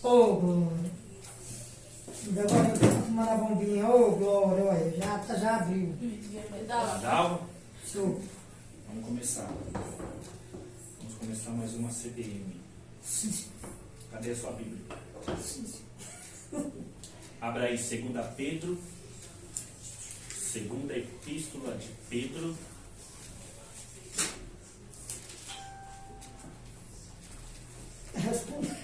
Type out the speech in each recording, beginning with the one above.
Ô, Glória. Agora eu tenho que mandar bombinha. Ô, Glória, olha, já abriu. Dava? Show. Vamos começar. Vamos começar mais uma CDM. Cadê a sua Bíblia? Abra aí 2 Pedro. Segunda Epístola de Pedro. Responda.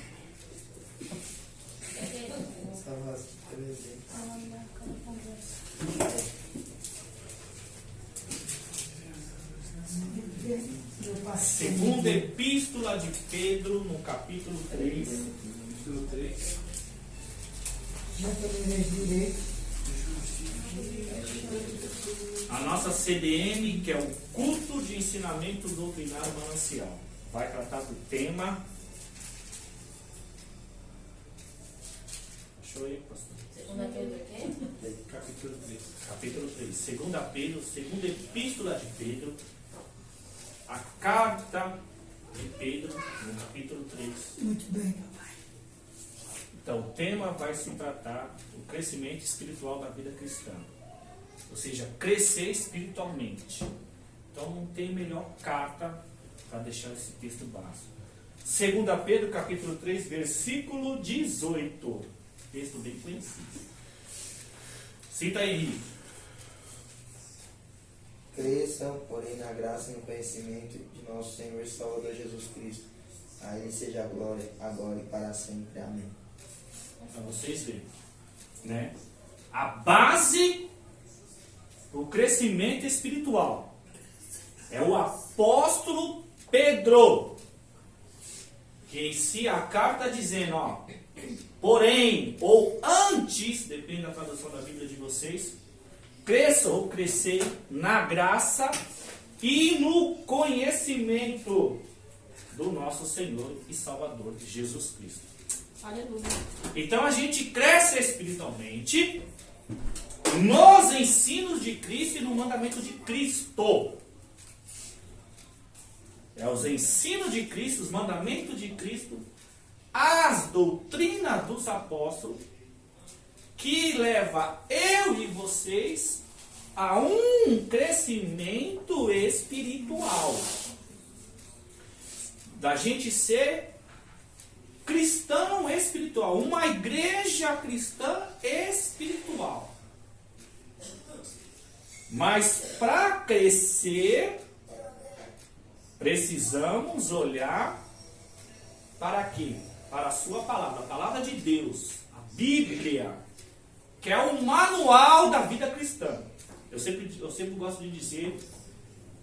Estava presente. Segunda Epístola de Pedro, no capítulo 3. Capítulo 3. Já terminei direito. A nossa CDM, que é o Culto de Ensinamento Doutrinário Manancial, vai tratar do tema. Achou aí, pastor? Capítulo 3. Capítulo 3. Segunda Pedro, segunda Epístola de Pedro, a carta de Pedro, no capítulo 3. Muito bem, papai. Então, o tema vai se tratar do crescimento espiritual da vida cristã. Ou seja, crescer espiritualmente. Então, não tem melhor carta para deixar esse texto básico. 2 Pedro, capítulo 3, versículo 18. Texto bem conhecido. Cita aí, Henrique. Cresçam, porém, na graça e no conhecimento de nosso Senhor e Salvador Jesus Cristo. A Ele seja a glória, agora e para sempre. Amém. Para vocês verem, né? A base do crescimento espiritual é o apóstolo Pedro, que inicia a carta dizendo, ó, porém, ou antes, depende da tradução da Bíblia de vocês, cresça ou crescer na graça e no conhecimento do nosso Senhor e Salvador Jesus Cristo. Aleluia. Então a gente cresce espiritualmente nos ensinos de Cristo e no mandamento de Cristo. É os ensinos de Cristo, os mandamentos de Cristo, as doutrinas dos apóstolos, que leva eu e vocês a um crescimento espiritual. Da gente ser cristão espiritual, uma igreja cristã espiritual. Mas para crescer, precisamos olhar para quê? Para a sua palavra, a palavra de Deus, a Bíblia, que é o manual da vida cristã. Eu sempre gosto de dizer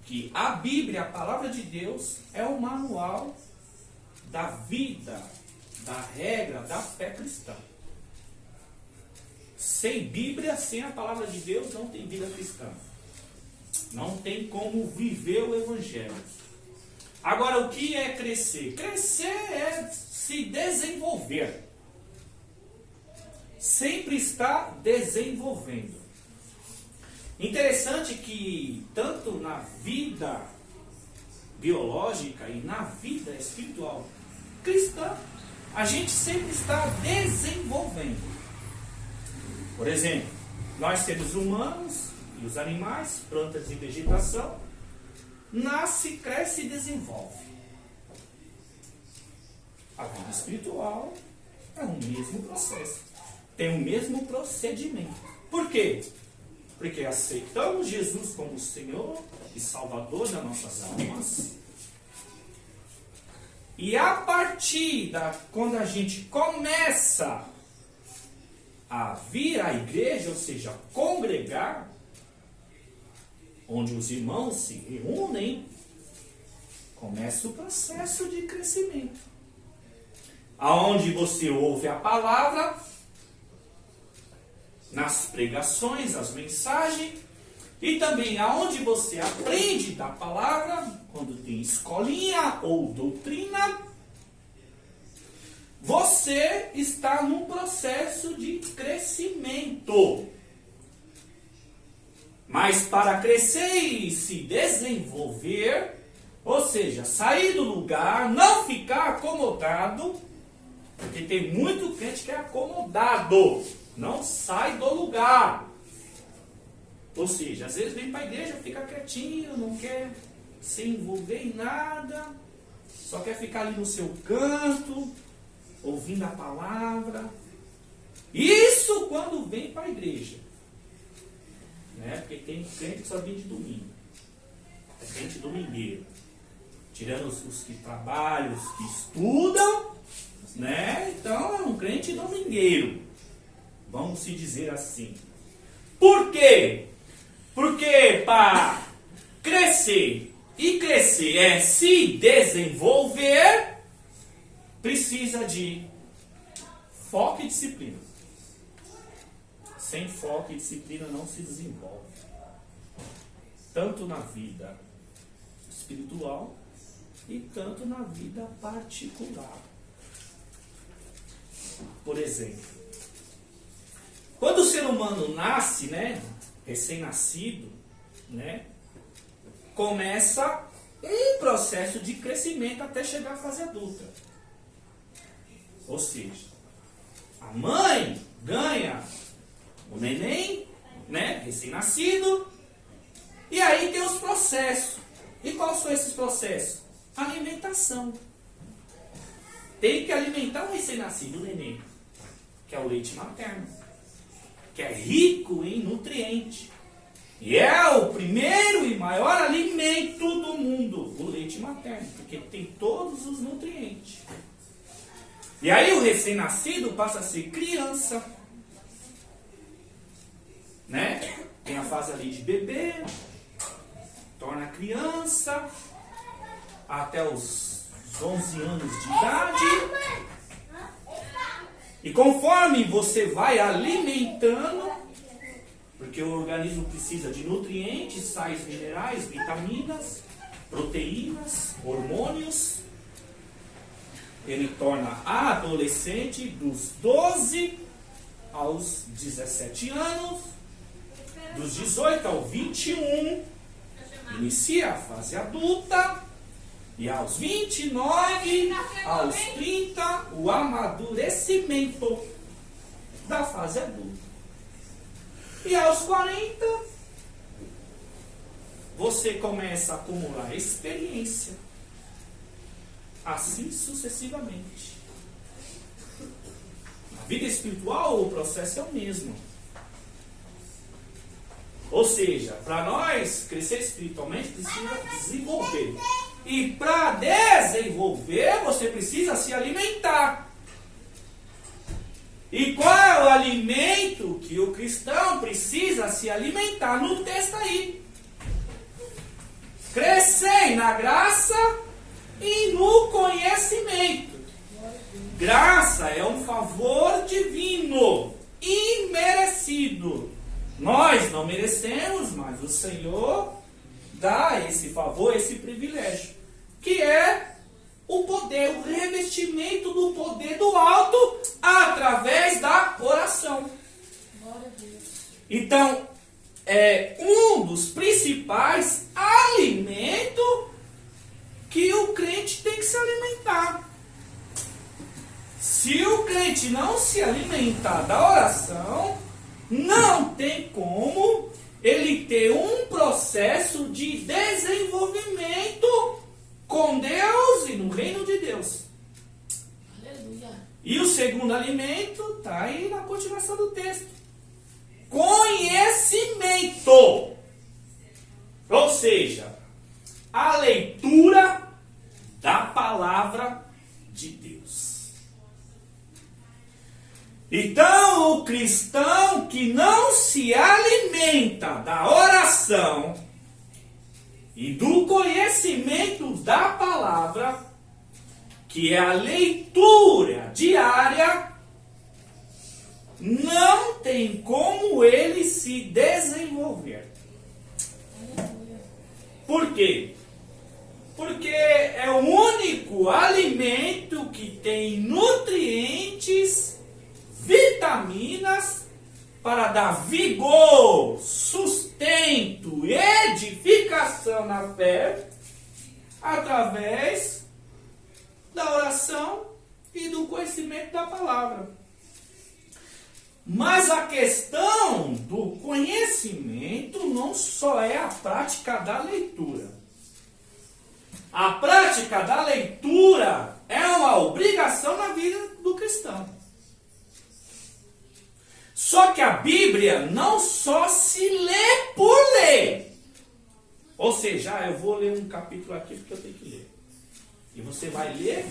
que a Bíblia, a palavra de Deus, é o manual da vida, da regra, da fé cristã. Sem Bíblia, sem a palavra de Deus, não tem vida cristã. Não tem como viver o Evangelho. Agora, o que é crescer? Crescer é se desenvolver. Sempre está desenvolvendo. Interessante que, tanto na vida biológica e na vida espiritual cristã, a gente sempre está desenvolvendo. Por exemplo, nós seres humanos e os animais, plantas e vegetação, nasce, cresce e desenvolve. A vida espiritual é o mesmo processo, tem o mesmo procedimento. Por quê? Porque aceitamos Jesus como Senhor e Salvador das nossas almas. E a partir quando a gente começa a vir à igreja, ou seja, congregar, onde os irmãos se reúnem, começa o processo de crescimento. Aonde você ouve a palavra, nas pregações, as mensagens, e também aonde você aprende da palavra, quando tem escolinha ou doutrina, você está num processo de crescimento. Mas para crescer e se desenvolver, ou seja, sair do lugar, não ficar acomodado, Porque tem muito crente que é acomodado, não sai do lugar. Ou seja, às vezes vem para a igreja, fica quietinho, não quer se envolver em nada, só quer ficar ali no seu canto, ouvindo a palavra. Isso quando vem para a igreja. Né? Porque tem crente que só vem de domingo. É crente domingueiro. Tirando os que trabalham, os que estudam, né? Então é um crente domingueiro. Vamos se dizer assim. Por quê? Porque para crescer, e crescer é se desenvolver, precisa de foco e disciplina. Sem foco e disciplina não se desenvolve. Tanto na vida espiritual e tanto na vida particular. Por exemplo, quando o ser humano nasce, né, recém-nascido, né, começa um processo de crescimento até chegar à fase adulta. Ou seja, a mãe ganha o neném, né, recém-nascido, e aí tem os processos. E quais são esses processos? Alimentação. Tem que alimentar o recém-nascido, o neném, que é o leite materno, que é rico em nutrientes. E é o primeiro e maior alimento do mundo, o leite materno, porque tem todos os nutrientes. E aí o recém-nascido passa a ser criança, né? Tem a fase ali de bebê, torna criança, até os 11 anos de idade. E conforme você vai alimentando, porque o organismo precisa de nutrientes, sais minerais, vitaminas, proteínas, hormônios, ele torna adolescente dos 12 aos 17 anos, dos 18 ao 21, inicia a fase adulta, e aos 29, aos 30, o amadurecimento da fase adulta. E aos 40, você começa a acumular experiência. Assim sucessivamente. Na vida espiritual, o processo é o mesmo. Ou seja, para nós crescer espiritualmente, precisa desenvolver. E para desenvolver, você precisa se alimentar. E qual é o alimento que o cristão precisa se alimentar? No texto aí. Crescer na graça e no conhecimento. Graça é um favor divino, imerecido. Nós não merecemos, mas o Senhor dá esse favor, esse privilégio, que é o poder, o revestimento do poder do alto através da oração. Então, é um dos principais alimentos que o crente tem que se alimentar. Se o crente não se alimentar da oração, não tem como ele ter um processo de desenvolvimento com Deus e no reino de Deus. Aleluia. E o segundo alimento está aí na continuação do texto. Conhecimento. Ou seja, a leitura da palavra de Deus. Então, o cristão que não se alimenta da oração e do conhecimento da palavra, que é a leitura diária, não tem como ele se desenvolver. Por quê? Porque é o único alimento que tem nutrientes, vitaminas, para dar vigor, sustento, edificação na fé, através da oração e do conhecimento da palavra. Mas a questão do conhecimento não só é a prática da leitura. A prática da leitura é uma obrigação na vida do cristão. Só que a Bíblia não só se lê por ler. Ou seja, eu vou ler um capítulo aqui porque eu tenho que ler. E você vai ler,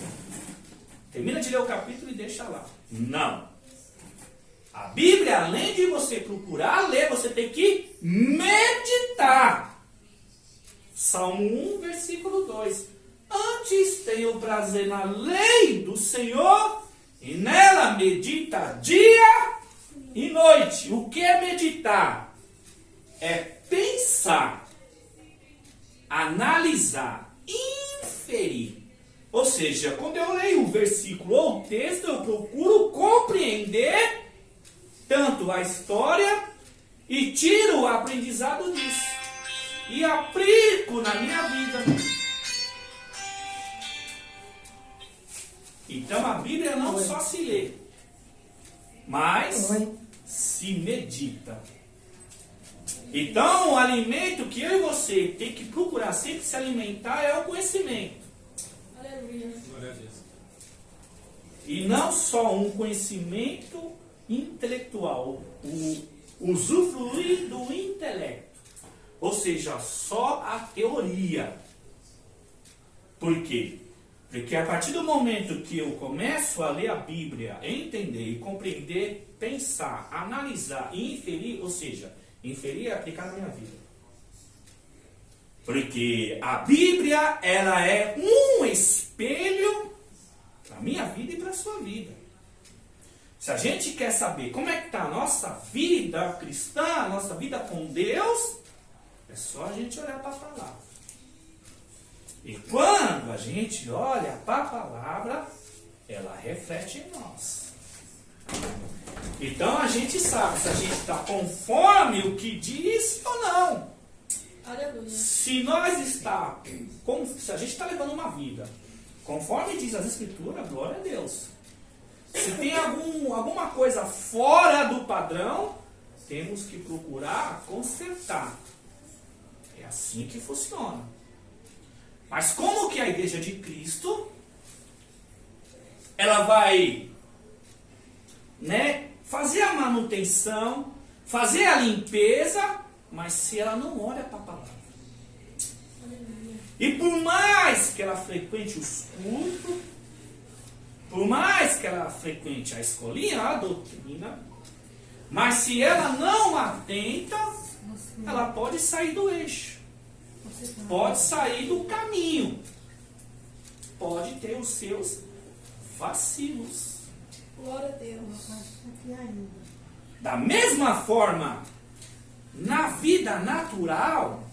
termina de ler o capítulo e deixa lá. Não. A Bíblia, além de você procurar ler, você tem que meditar. Salmo 1, versículo 2. Antes tenho prazer na lei do Senhor, e nela medita dia e noite. O que é meditar? É pensar, analisar, inferir. Ou seja, quando eu leio um versículo ou um texto, eu procuro compreender tanto a história e tiro o aprendizado disso. E aplico na minha vida. Então a Bíblia não só se lê, mas se medita. Então o alimento que eu e você tem que procurar sempre se alimentar é o conhecimento. Aleluia. Glória a Deus. E não só um conhecimento intelectual, o usufruir do intelecto. Ou seja, só a teoria. Por quê? Porque a partir do momento que eu começo a ler a Bíblia, entender e compreender, pensar, analisar e inferir, ou seja, inferir é aplicar na minha vida. Porque a Bíblia, ela é um espelho para a minha vida e para a sua vida. Se a gente quer saber como é que está a nossa vida cristã, a nossa vida com Deus, é só a gente olhar para a palavra. E quando a gente olha para a palavra, ela reflete em nós. Então a gente sabe se a gente está conforme o que diz ou não. Aleluia. Se nós está, se a gente está levando uma vida conforme diz as Escrituras, glória a Deus. Se tem alguma coisa fora do padrão, temos que procurar consertar. É assim que funciona. Mas como que a Igreja de Cristo, ela vai, fazer a manutenção, fazer a limpeza, mas se ela não olha para a palavra. E por mais que ela frequente os cultos, por mais que ela frequente a escolinha, a doutrina, mas se ela não atenta, ela pode sair do eixo, pode sair do caminho, pode ter os seus vacilos. Glória a Deus. Da mesma forma, na vida natural,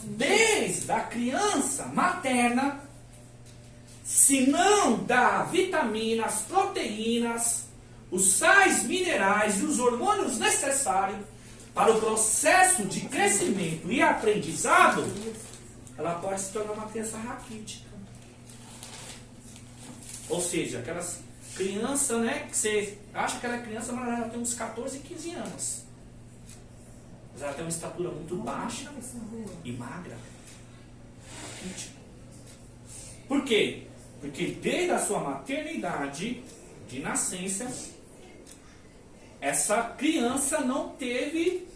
desde a criança materna, se não dá vitaminas, proteínas, os sais minerais e os hormônios necessários para o processo de crescimento e aprendizado, ela pode se tornar uma criança raquítica. Ou seja, aquelas crianças, que você acha que ela é criança, mas ela tem uns 14, 15 anos. Mas ela tem uma estatura muito baixa e magra. Raquítica. Por quê? Porque desde a sua maternidade, de nascença, essa criança não teve,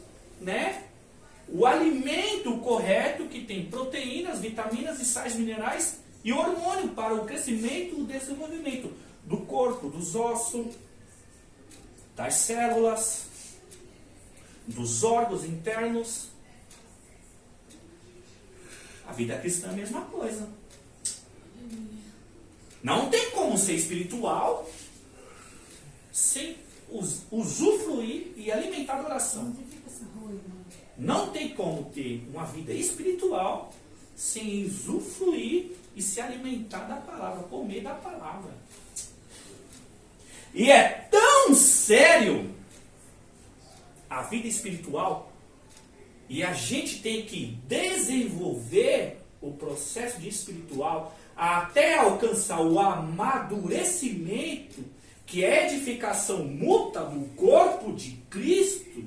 o alimento correto que tem proteínas, vitaminas e sais minerais e hormônio para o crescimento e o desenvolvimento do corpo, dos ossos, das células, dos órgãos internos. A vida cristã é a mesma coisa. Não tem como ser espiritual sem usufruir e alimentar a oração. Não tem como ter uma vida espiritual sem usufruir e se alimentar da palavra, comer da palavra. E é tão sério a vida espiritual, e a gente tem que desenvolver o processo de espiritual, até alcançar o amadurecimento, que é a edificação mútua do corpo de Cristo.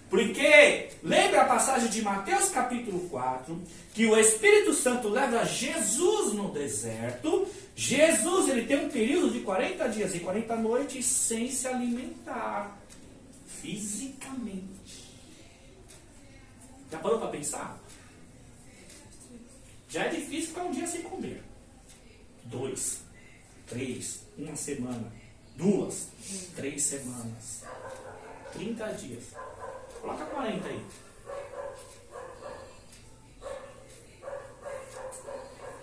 Porque, lembra a passagem de Mateus capítulo 4, que o Espírito Santo leva Jesus no deserto. Jesus, ele tem um período de 40 dias e 40 noites sem se alimentar fisicamente. Já parou para pensar? Já é difícil ficar um dia sem comer. 2, 3, uma semana, 2, 3 semanas, 30 dias. Coloca 40 aí.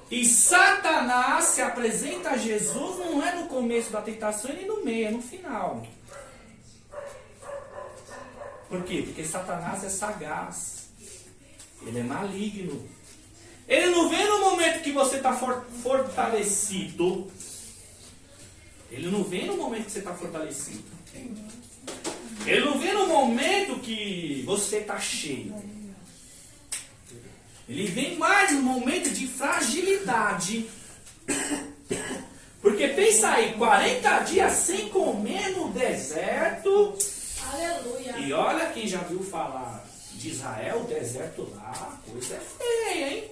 E Satanás se apresenta a Jesus não é no começo da tentação e nem no meio, é no final. Por quê? Porque Satanás é sagaz. Ele é maligno. Ele não vem no momento que você está fortalecido. Ele não vem no momento que você está fortalecido. Ele não vem no momento que você está cheio. Ele vem mais no momento de fragilidade. Porque pensa aí, 40 dias sem comer no deserto. Aleluia. E olha quem já viu falar de Israel, o deserto lá, a coisa é feia, hein?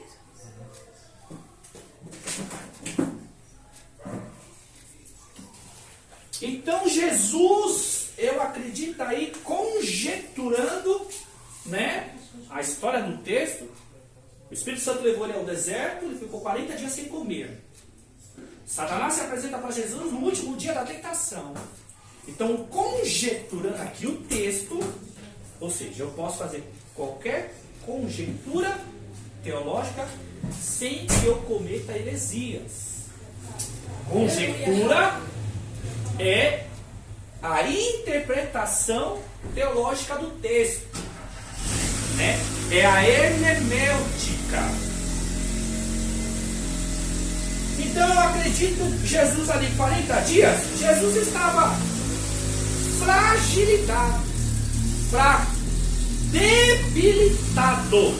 Então Jesus, eu acredito aí, conjecturando, né, a história do texto, o Espírito Santo levou ele ao deserto, ele ficou 40 dias sem comer. Satanás se apresenta para Jesus no último dia da tentação. Então, conjecturando aqui o texto, ou seja, eu posso fazer qualquer conjectura teológica sem que eu cometa heresias. Conjectura é a interpretação teológica do texto, né? É a hermenêutica. Então eu acredito que Jesus ali 40 dias, Jesus estava fragilizado, fraco, debilitado,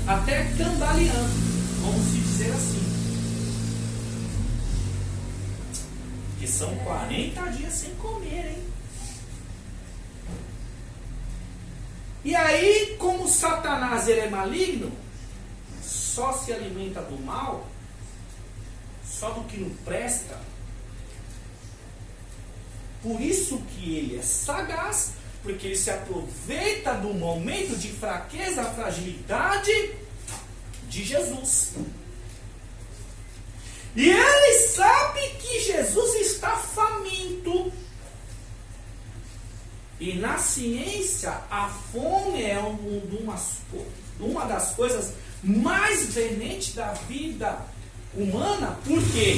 até cambaleando, vamos dizer assim. Que são 40 dias sem comer, hein? E aí, como Satanás ele é maligno, só se alimenta do mal, só do que não presta. Por isso que ele é sagaz, porque ele se aproveita do momento de fraqueza, fragilidade de Jesus. E ele sabe que Jesus está faminto. E na ciência, a fome é uma das coisas mais venentes da vida humana. Por quê?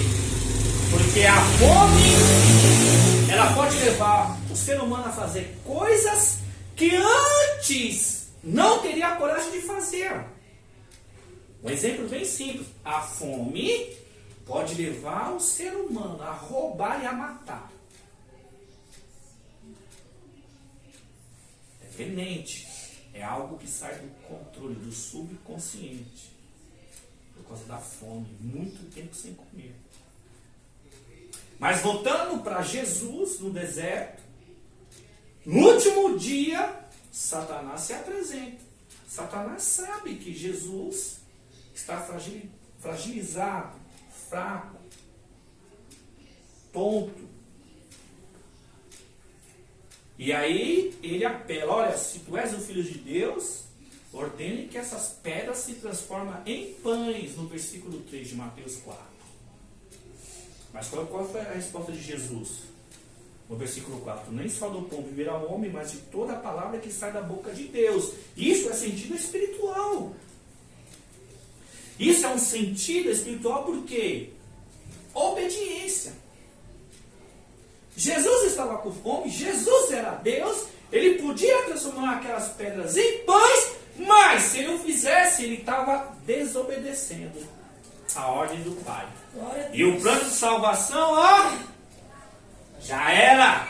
Porque a fome, ela pode levar o ser humano a fazer coisas que antes não teria coragem de fazer. Um exemplo bem simples. A fome pode levar o ser humano a roubar e a matar. É venente. É algo que sai do controle do subconsciente. Por causa da fome. Muito tempo sem comer. Mas voltando para Jesus no deserto. No último dia, Satanás se apresenta. Satanás sabe que Jesus está fragilizado, fraco, tonto. E aí ele apela, olha, se tu és o Filho de Deus, ordene que essas pedras se transformem em pães, no versículo 3 de Mateus 4. Mas qual foi a resposta de Jesus? No versículo 4, nem só do pão viverá o homem, mas de toda a palavra que sai da boca de Deus. Isso é sentido espiritual. Isso é um sentido espiritual por quê? Obediência. Jesus estava com fome, Jesus era Deus, ele podia transformar aquelas pedras em pães, mas se ele o fizesse, ele estava desobedecendo a ordem do Pai. E o plano de salvação, ó, já era.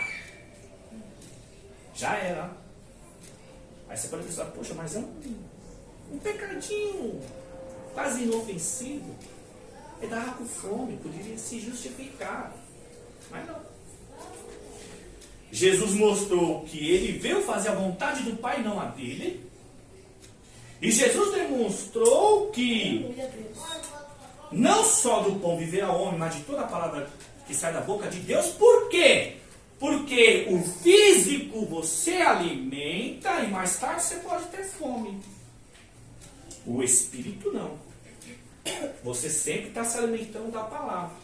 Já era. Aí você pode pensar, poxa, mas é um pecadinho quase inofensivo. Ele estava com fome, poderia se justificar. Mas não. Jesus mostrou que ele veio fazer a vontade do Pai, não a dele. E Jesus demonstrou que Aleluia, Deus. não só do pão viverá o homem, mas de toda a palavra que sai da boca de Deus. Por quê? Porque o físico você alimenta e mais tarde você pode ter fome. O espírito não. Você sempre está se alimentando da palavra.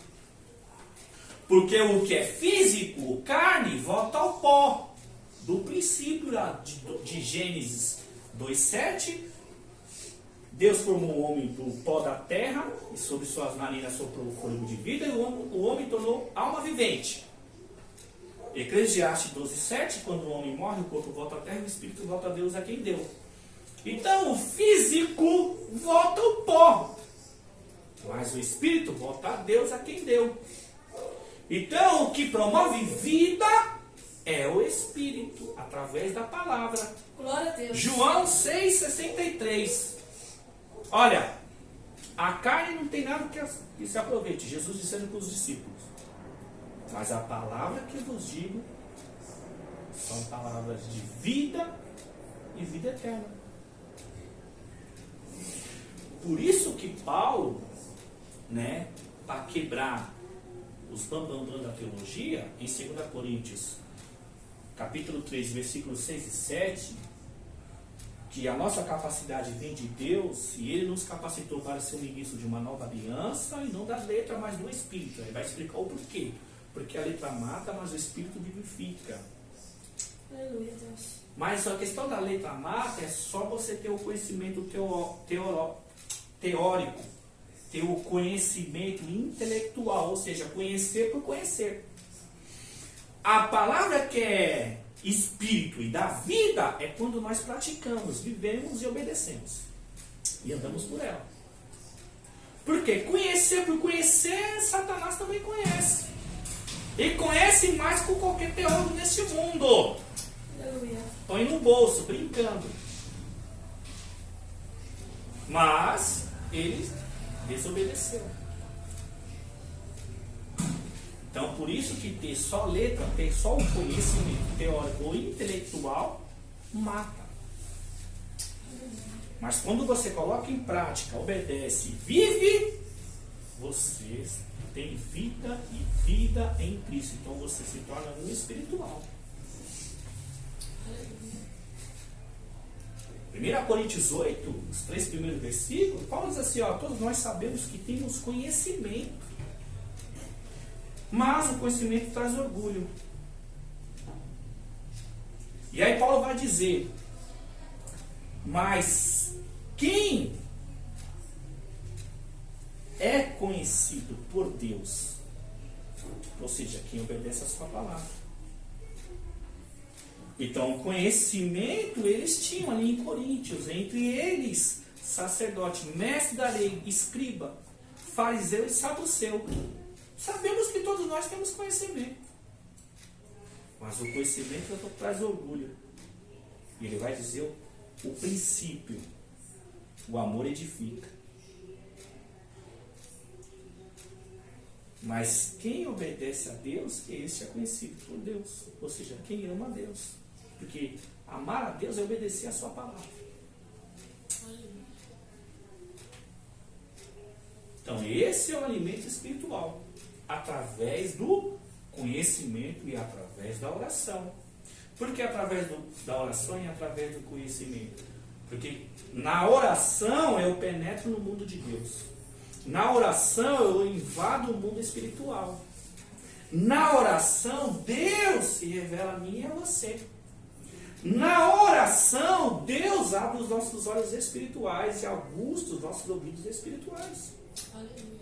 Porque o que é físico, carne, volta ao pó. Do princípio lá de Gênesis 2:7, Deus formou o homem do pó da terra e sobre suas narinas soprou o fôlego de vida e o homem tornou alma vivente. Eclesiastes 12:7, quando o homem morre, o corpo volta à terra e o espírito volta a Deus a quem deu. Então o físico volta ao pó, mas o espírito volta a Deus a quem deu. Então o que promove vida é o espírito, através da palavra. Glória a Deus. João 6,63. Olha, a carne não tem nada que se aproveite. Jesus dizendo para os discípulos. Mas a palavra que vos digo são palavras de vida e vida eterna. Por isso que Paulo, para quebrar os bambambam da teologia, em 2 Coríntios, capítulo 3, versículos 6 e 7, que a nossa capacidade vem de Deus, e Ele nos capacitou para ser ministro de uma nova aliança, e não da letra, mas do Espírito. Ele vai explicar o porquê. Porque a letra mata, mas o Espírito vivifica. Aleluia, Deus. Mas a questão da letra mata é só você ter o conhecimento teórico, ter o conhecimento intelectual, ou seja, conhecer por conhecer. A palavra que é espírito e da vida é quando nós praticamos, vivemos e obedecemos. E andamos por ela. Porque conhecer por conhecer, Satanás também conhece. E conhece mais que qualquer teólogo nesse mundo. Aleluia. Põe no bolso, brincando. Mas ele desobedeceu. Então, por isso que ter só letra, ter só o conhecimento teórico ou intelectual, mata. Mas quando você coloca em prática, obedece e vive, você tem vida e vida em Cristo. Então você se torna um espiritual. 1 Coríntios 8, os 3 primeiros versículos, Paulo diz assim, todos nós sabemos que temos conhecimento, mas o conhecimento traz orgulho. E aí Paulo vai dizer, mas quem é conhecido por Deus, ou seja, quem obedece a sua palavra. Então, conhecimento eles tinham ali em Coríntios, entre eles, sacerdote, mestre da lei, escriba, fariseu e saduceu. Sabemos que todos nós temos conhecimento, mas o conhecimento traz orgulho. E ele vai dizer o princípio, o amor edifica. Mas quem obedece a Deus, esse é conhecido por Deus. Ou seja, quem ama a Deus. Porque amar a Deus é obedecer a sua palavra. Então esse é o alimento espiritual. Através do conhecimento e através da oração. Por que através da oração e através do conhecimento? Porque na oração eu penetro no mundo de Deus. Na oração eu invado o mundo espiritual. Na oração Deus se revela a mim e a você. Na oração Deus abre os nossos olhos espirituais e aguça os nossos ouvidos espirituais. Aleluia.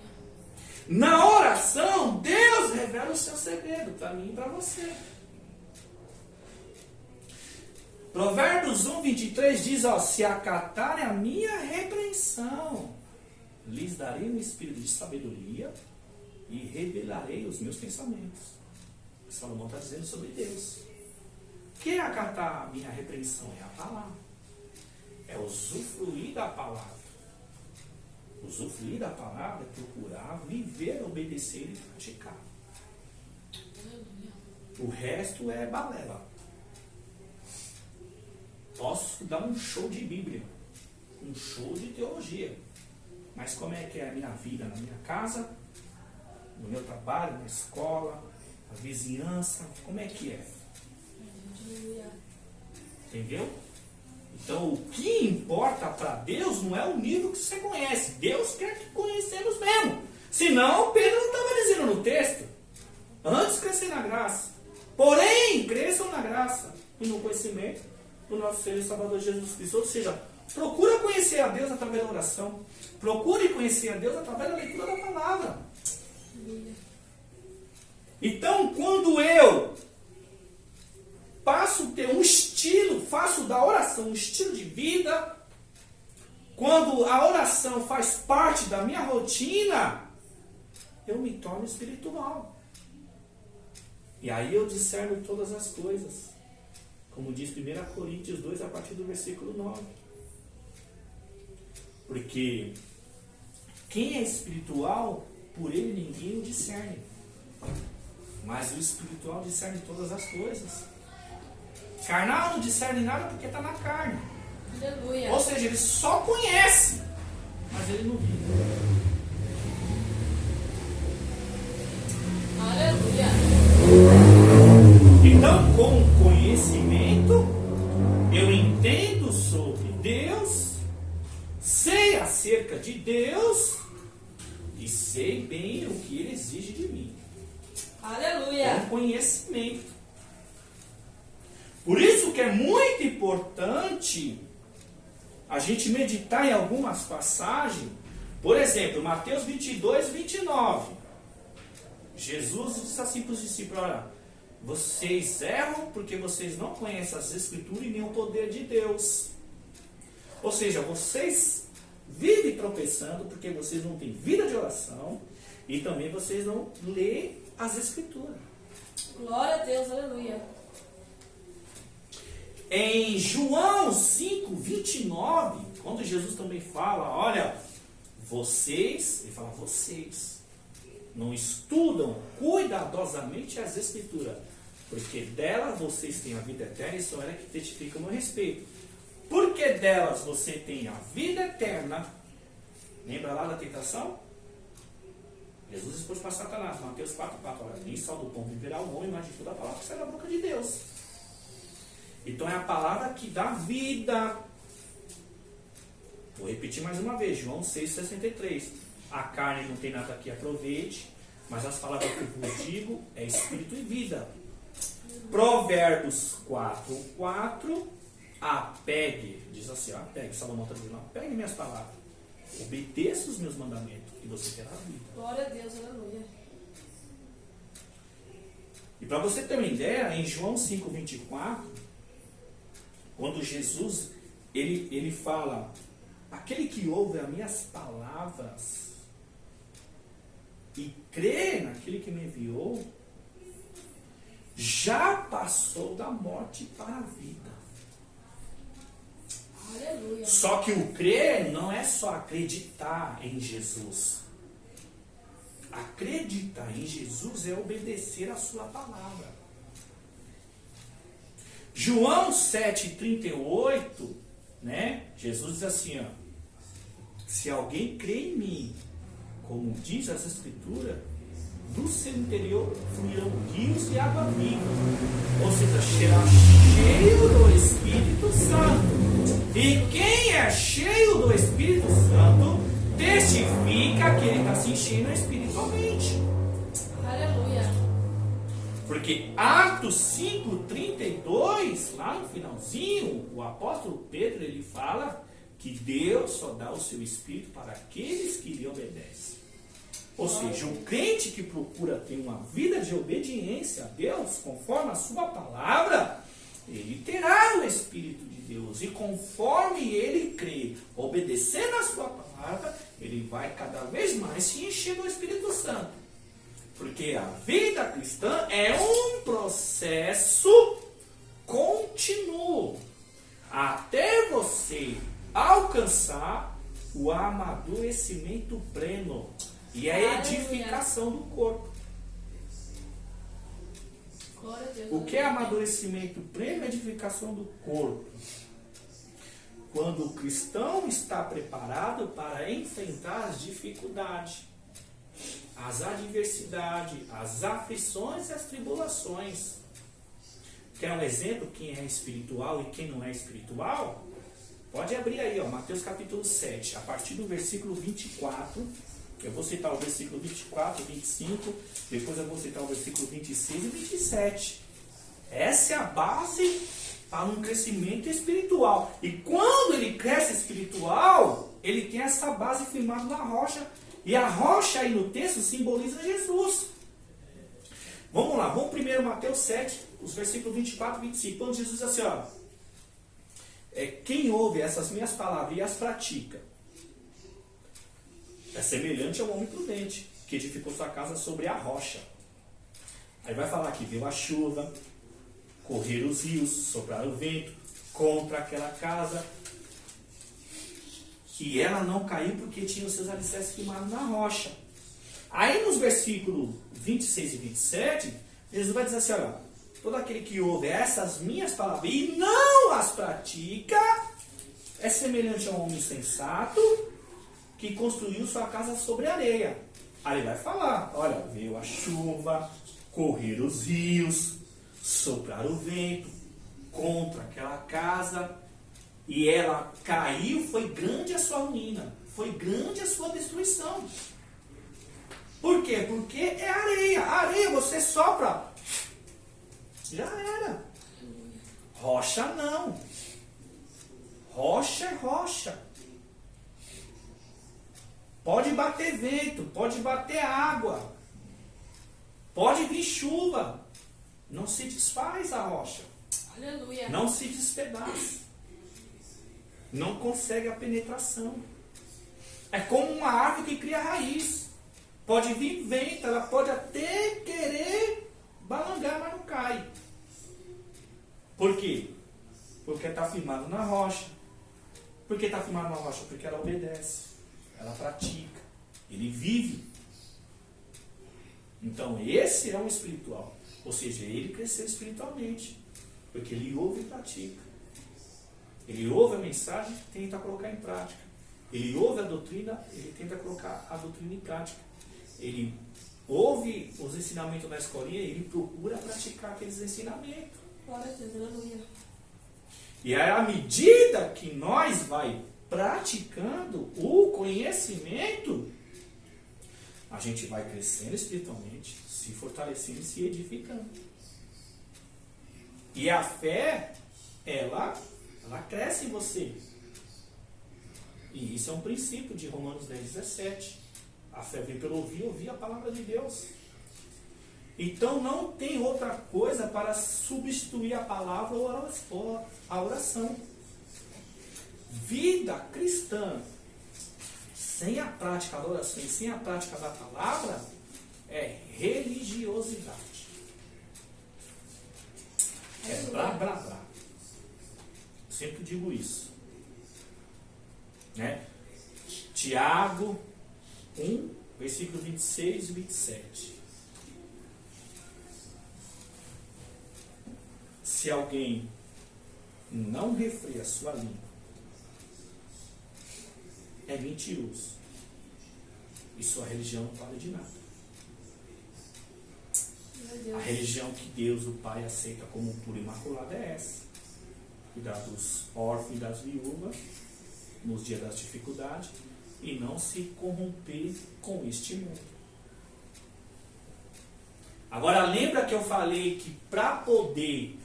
Na oração Deus revela o seu segredo para mim e para você. Provérbios 1:23 diz, se acatarem a minha repreensão, lhes darei um espírito de sabedoria e revelarei os meus pensamentos. Salomão está dizendo sobre Deus. O que é acatar a minha repreensão? É a palavra. É usufruir da palavra. Usufruir da palavra é procurar viver, obedecer e praticar. O resto é balela. Posso dar um show de Bíblia, um show de teologia, mas como é que é a minha vida na minha casa, no meu trabalho, na escola, na vizinhança, como é que é? Entendeu? Então, o que importa para Deus não é o nível que você conhece. Deus quer que conhecemos mesmo. Senão, Pedro não estava dizendo no texto. Antes crescer na graça. Porém, cresçam na graça e no conhecimento do nosso Senhor e Salvador Jesus Cristo. Ou seja, procura conhecer a Deus através da oração. Procure conhecer a Deus através da leitura da palavra. Então, quando eu passo a ter um estilo, faço da oração um estilo de vida, quando a oração faz parte da minha rotina, eu me torno espiritual. E aí eu discerno todas as coisas. Como diz 1 Coríntios 2, a partir do versículo 9. Porque quem é espiritual, por ele ninguém o discerne. Mas o espiritual discerne todas as coisas. Carnal não discerne nada porque está na carne. Aleluia. Ou seja, ele só conhece, mas ele não vive. Aleluia. Então, com conhecimento, eu entendo sobre Deus, sei acerca de Deus e sei bem o que Ele exige de mim. Aleluia. Com conhecimento. Por isso que é muito importante a gente meditar em algumas passagens. Por exemplo, Mateus 22, 29. Jesus disse assim para os discípulos: olha, vocês erram porque vocês não conhecem as Escrituras e nem o poder de Deus. Ou seja, vocês vivem tropeçando porque vocês não têm vida de oração e também vocês não lêem as Escrituras. Glória a Deus, aleluia. Em João 5, 29, quando Jesus também fala, olha, vocês, ele fala, vocês não estudam cuidadosamente as Escrituras, porque delas vocês têm a vida eterna e são elas que testificam no respeito. Porque delas você tem a vida eterna. Lembra lá da tentação? Jesus expôs para Satanás, Mateus 4, 4, olha, nem só do pão viverá o homem, mas de toda a palavra que sai da boca de Deus. Então é a palavra que dá vida. Vou repetir mais uma vez, João 6,63. A carne não tem nada que aproveite, mas as palavras que eu vos digo é espírito e vida. Provérbios 4:4. Apegue, diz assim, apegue, Salomão está dizendo, apegue minhas palavras. Obedeça os meus mandamentos e você terá vida. Glória a Deus, aleluia. E para você ter uma ideia, em João 5,24, quando Jesus, ele fala, aquele que ouve as minhas palavras e crê naquele que me enviou, já passou da morte para a vida. Aleluia. Só que o crer não é só acreditar em Jesus. Acreditar em Jesus é obedecer a sua palavra. João 7,38, né? Jesus diz assim, ó, se alguém crê em mim, como diz as Escrituras, do seu interior fluirão rios de água viva. Ou seja, será cheio do Espírito Santo. E quem é cheio do Espírito Santo testifica que ele está se enchendo espiritualmente. Aleluia. Porque Atos 5,32, lá no finalzinho, o apóstolo Pedro ele fala que Deus só dá o seu Espírito para aqueles que lhe obedecem. Ou seja, um crente que procura ter uma vida de obediência a Deus, conforme a sua palavra, ele terá o Espírito de Deus. E conforme ele crê, obedecendo a sua palavra, ele vai cada vez mais se encher do Espírito Santo. Porque a vida cristã é um processo contínuo até você alcançar o amadurecimento e a edificação do corpo. Glória a Deus. O que é amadurecimento pleno? A edificação do corpo. Quando o cristão está preparado para enfrentar as dificuldades, as adversidades, as aflições e as tribulações. Quer um exemplo? Quem é espiritual e quem não é espiritual? Pode abrir aí, ó, Mateus capítulo 7, a partir do versículo 24. Eu vou citar o versículo 24, 25, depois eu vou citar o versículo 26 e 27. Essa é a base para um crescimento espiritual. E quando ele cresce espiritual, ele tem essa base firmada na rocha. E a rocha aí no texto simboliza Jesus. Vamos lá, vamos primeiro Mateus 7, os versículos 24 e 25. Quando Jesus diz assim, ó, quem ouve essas minhas palavras e as pratica, é semelhante ao homem prudente, que edificou sua casa sobre a rocha. Aí vai falar que veio a chuva, correram os rios, sopraram o vento contra aquela casa, que ela não caiu porque tinha os seus alicerces firmados na rocha. Aí nos versículos 26 e 27, Jesus vai dizer assim, olha, todo aquele que ouve essas minhas palavras e não as pratica, é semelhante a um homem sensato que construiu sua casa sobre areia. Aí ele vai falar, olha, veio a chuva, correram os rios, sopraram o vento contra aquela casa e ela caiu, foi grande a sua ruína, foi grande a sua destruição. Por quê? Porque é areia. A areia você sopra, já era. Rocha não. Rocha é rocha. Pode bater vento, pode bater água, pode vir chuva. Não se desfaz a rocha. Aleluia. Não se despedaça. Não consegue a penetração. É como uma árvore que cria raiz. Pode vir vento, ela pode até querer balangar, mas não cai. Por quê? Porque está firmado na rocha. Por que está firmado na rocha? Porque ela obedece. Ela pratica, ele vive. Então esse é um espiritual, ou seja, ele cresceu espiritualmente, porque ele ouve e pratica. Ele ouve a mensagem e tenta colocar em prática. Ele ouve a doutrina, ele tenta colocar a doutrina em prática. Ele ouve os ensinamentos da escolinha e ele procura praticar aqueles ensinamentos. Glória a Deus, aleluia. E aí, à medida que nós vai praticando o conhecimento, a gente vai crescendo espiritualmente, se fortalecendo e se edificando. E a fé, ela cresce em você. E isso é um princípio de Romanos 10, 17. A fé vem pelo ouvir a palavra de Deus. Então não tem outra coisa para substituir a palavra ou a oração. Vida cristã sem a prática da oração e sem a prática da palavra é religiosidade. É blá blá blá. Sempre digo isso. Né? Tiago 1, versículo 26 e 27. Se alguém não refreia a sua língua, é mentiroso. E sua religião não vale de nada. A religião que Deus, o Pai, aceita como pura e imaculada é essa. Cuidar dos órfãos e das viúvas nos dias das dificuldades e não se corromper com este mundo. Agora lembra que eu falei que para poder,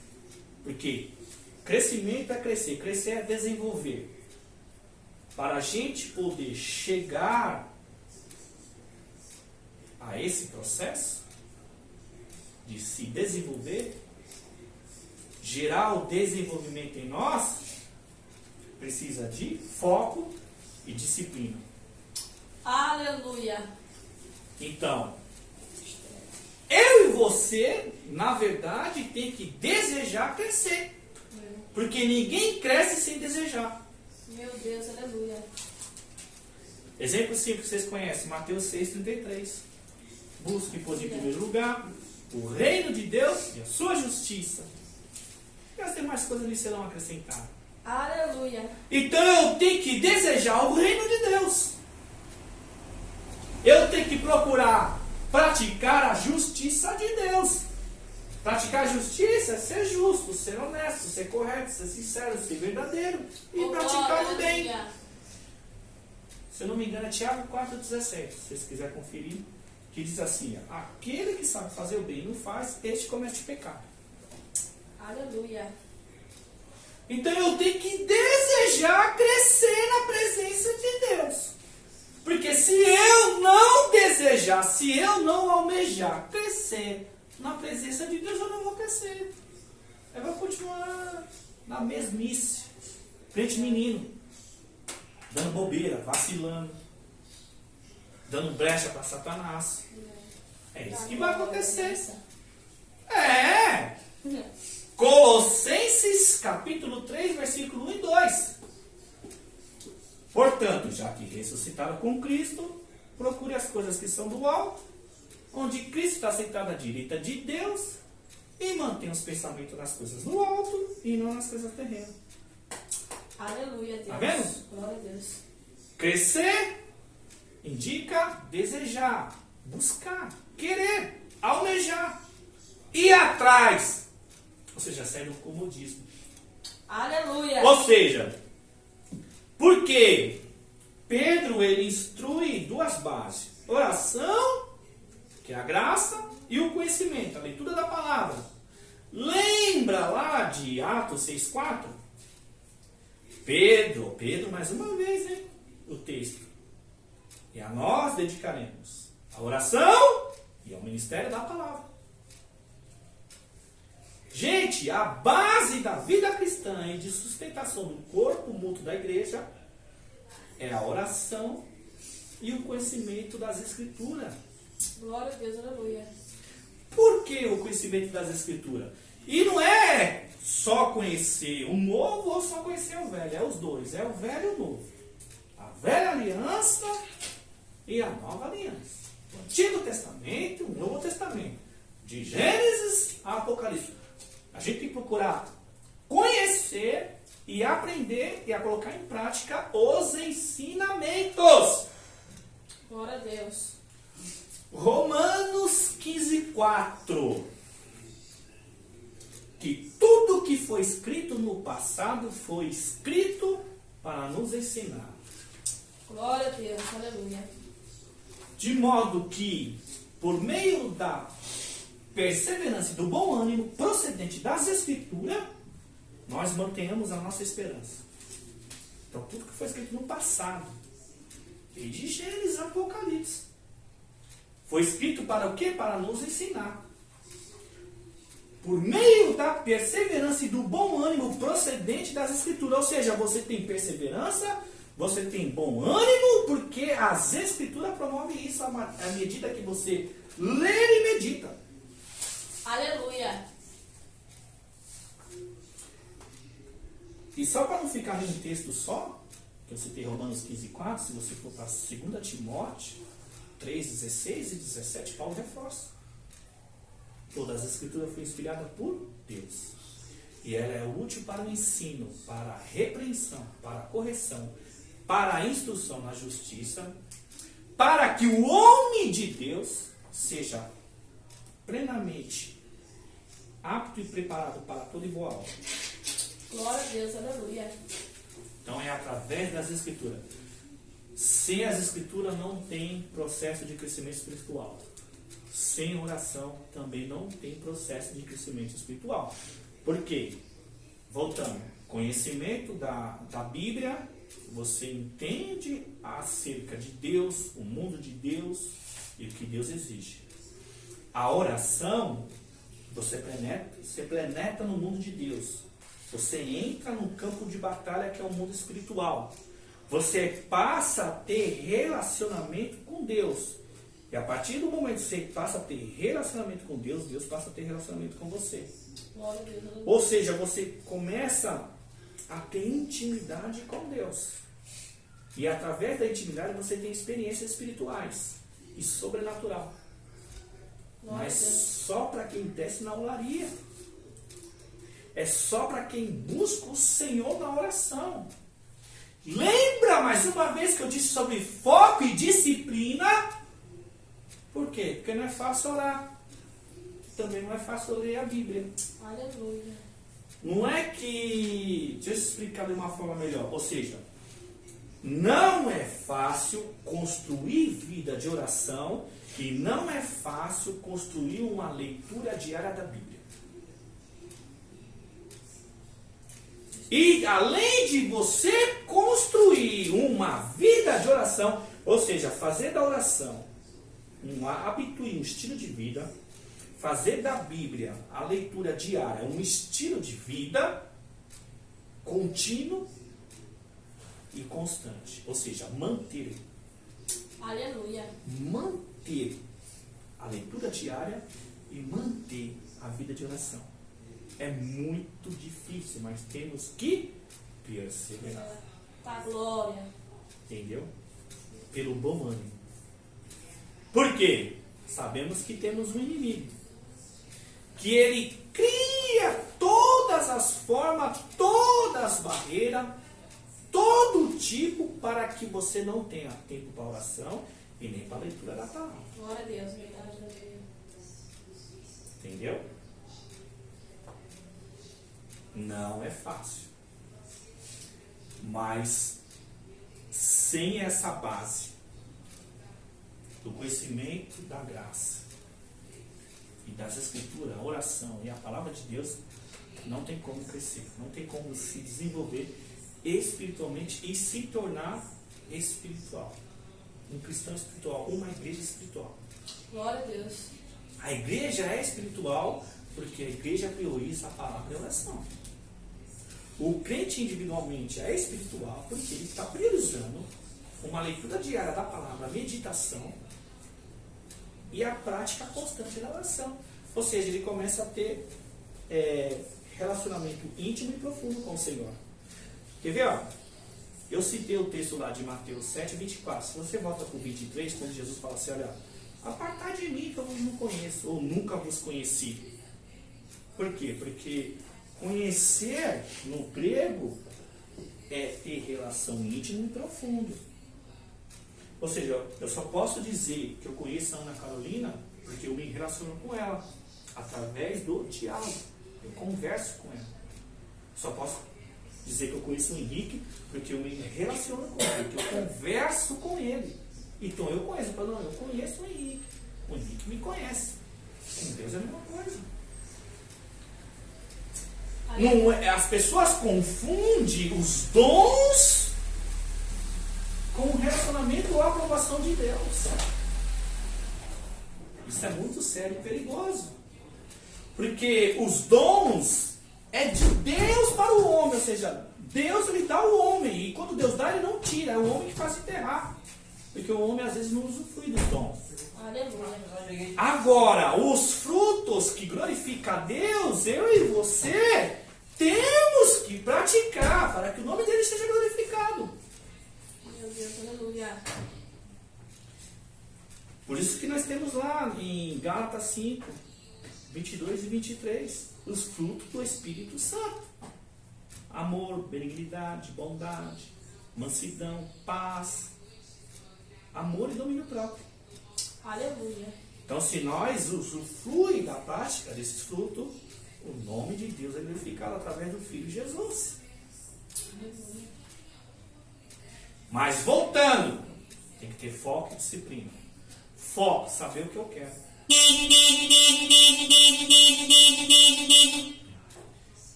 porque crescimento é crescer, crescer é desenvolver. Para a gente poder chegar a esse processo de se desenvolver, gerar o desenvolvimento em nós, precisa de foco e disciplina. Aleluia. Então, eu e você, na verdade, tem que desejar crescer. Porque ninguém cresce sem desejar. Meu Deus, aleluia. Exemplo simples que vocês conhecem, Mateus 6,33. Busque, pois, em primeiro lugar o reino de Deus e a sua justiça. E as demais coisas lhe serão acrescentadas. Aleluia. Então eu tenho que desejar o reino de Deus. Eu tenho que procurar praticar a justiça de Deus. Praticar a justiça é ser justo, ser honesto, ser correto, ser sincero, ser verdadeiro e praticar o bem. Aleluia. Se eu não me engano, é Tiago 4,17, se vocês quiserem conferir, que diz assim: aquele que sabe fazer o bem e não faz, este comete pecado. Aleluia. Então eu tenho que desejar crescer na presença de Deus. Porque se eu não desejar, se eu não almejar crescer na presença de Deus, eu não vou crescer. Eu vou continuar na mesmice, frente menino, dando bobeira, vacilando, dando brecha para Satanás. É isso que vai acontecer. É! Colossenses capítulo 3, versículo 1 e 2. Portanto, já que ressuscitaram com Cristo, procure as coisas que são do alto, onde Cristo está sentado à direita de Deus, e mantenha os pensamentos nas coisas do alto e não nas coisas terrenas. Aleluia, Deus. Tá vendo? Glória a Deus. Crescer indica desejar, buscar, querer, almejar, ir atrás. Ou seja, sai do comodismo. Aleluia. Ou seja, porque Pedro ele instrui duas bases: oração, que é a graça, e o conhecimento, a leitura da palavra. Lembra lá de Atos 6,4? Pedro, mais uma vez, hein? O texto. E a nós dedicaremos a oração e ao ministério da palavra. Gente, a base da vida cristã e de sustentação do corpo mútuo da igreja é a oração e o conhecimento das Escrituras. Glória a Deus, aleluia. Por que o conhecimento das Escrituras? E não é só conhecer o novo ou só conhecer o velho, é os dois, é o velho e o novo. A velha aliança e a nova aliança. O Antigo Testamento e o Novo Testamento. De Gênesis a Apocalipse. A gente tem que procurar conhecer e aprender e a colocar em prática os ensinamentos. Glória a Deus. Romanos 15,4. Que tudo que foi escrito no passado foi escrito para nos ensinar. Glória a Deus, aleluia. De modo que, por meio da perseverança e do bom ânimo procedente das Escrituras, nós mantenhamos a nossa esperança. Então, tudo que foi escrito no passado, desde Gênesis a Apocalipse, foi escrito para o quê? Para nos ensinar. Por meio da perseverança e do bom ânimo procedente das Escrituras. Ou seja, você tem perseverança, você tem bom ânimo, porque as Escrituras promovem isso à medida que você lê e medita. Aleluia. E só para não ficar em um texto só, que eu citei Romanos 15,4, se você for para 2 Timóteo 3,16 e 17, Paulo reforça. Todas as Escrituras foram inspiradas por Deus. E ela é útil para o ensino, para a repreensão, para a correção, para a instrução na justiça, para que o homem de Deus seja plenamente apto e preparado para toda e boa obra. Glória a Deus, aleluia. Então é através das Escrituras. Sem as Escrituras não tem processo de crescimento espiritual. Sem oração também não tem processo de crescimento espiritual. Por quê? Voltando, conhecimento da Bíblia, você entende acerca de Deus, o mundo de Deus e o que Deus exige. A oração, você penetra no mundo de Deus. Você entra no campo de batalha que é o mundo espiritual. Você passa a ter relacionamento com Deus. E a partir do momento que você passa a ter relacionamento com Deus, Deus passa a ter relacionamento com você. Glória a Deus, aleluia. Ou seja, você começa a ter intimidade com Deus. E através da intimidade você tem experiências espirituais e sobrenatural. Glória Mas a Deus. só para quem desce na olaria. É só para quem busca o Senhor na oração. Lembra mais uma vez que eu disse sobre foco e disciplina? Por quê? Porque não é fácil orar. Também não é fácil ler a Bíblia. Aleluia. Não é que... Deixa eu explicar de uma forma melhor. Ou seja, não é fácil construir vida de oração e não é fácil construir uma leitura diária da Bíblia. E além de você construir uma vida de oração, ou seja, fazer da oração um hábito e um estilo de vida, fazer da Bíblia a leitura diária um estilo de vida contínuo e constante. Ou seja, manter Aleluia. a leitura diária e manter a vida de oração. É muito difícil, mas temos que perseverar. Tá, glória. Entendeu? Pelo bom ânimo. Por quê? Sabemos que temos um inimigo. Que ele cria todas as formas, todas as barreiras, todo tipo para que você não tenha tempo para oração e nem para a leitura da palavra. Glória a Deus, verdade, aleluia. Entendeu? Não é fácil. Mas sem essa base do conhecimento da graça e das escrituras, a oração e a palavra de Deus, não tem como crescer, não tem como se desenvolver espiritualmente e se tornar espiritual. Um cristão espiritual, uma igreja espiritual. Glória a Deus. A igreja é espiritual porque a igreja prioriza a palavra e a oração. O crente individualmente é espiritual porque ele está priorizando uma leitura diária da palavra, a meditação e a prática constante da oração. Ou seja, ele começa a ter relacionamento íntimo e profundo com o Senhor. Quer ver? Ó? Eu citei o texto lá de Mateus 7, 24. Se você volta para o 23, quando Jesus fala assim, olha, apartai de mim que eu vos não conheço, ou nunca vos conheci. Por quê? Porque conhecer no grego é ter relação íntima e profunda. Ou seja, eu só posso dizer que eu conheço a Ana Carolina porque eu me relaciono com ela através do diálogo. Eu converso com ela. Só posso dizer que eu conheço o Henrique porque eu me relaciono com ele, porque eu converso com ele. Então eu conheço, eu conheço o Henrique. O Henrique me conhece. Com Deus é a mesma coisa. Não, as pessoas confundem os dons com o relacionamento ou a aprovação de Deus. Isso é muito sério e perigoso. Porque os dons é de Deus para o homem. Ou seja, Deus ele dá ao homem. E quando Deus dá, ele não tira. É o homem que faz enterrar. Porque o homem às vezes não usufrui dos dons. Aleluia. Agora, os frutos que glorificam a Deus, eu e você, temos que praticar para que o nome dele seja glorificado. Meu Deus, aleluia. Por isso que nós temos lá em Gálatas 5, 22 e 23, os frutos do Espírito Santo. Amor, benignidade, bondade, mansidão, paz, amor e domínio próprio. Aleluia. Então, se nós usufruímos da prática desses frutos, o nome de Deus é glorificado através do Filho Jesus. Aleluia. Mas voltando, tem que ter foco e disciplina. Foco, saber o que eu quero.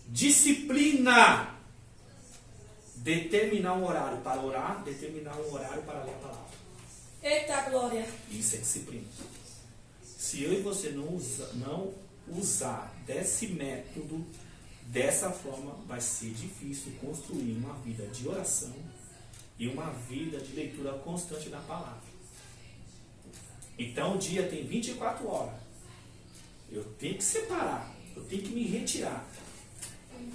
Disciplina. Determinar um horário para orar, determinar um horário para ler a palavra. Eita glória. Isso é disciplina. Se eu e você não usar desse método, dessa forma, vai ser difícil construir uma vida de oração e uma vida de leitura constante da palavra. Então o dia tem 24 horas. Eu tenho que separar, eu tenho que me retirar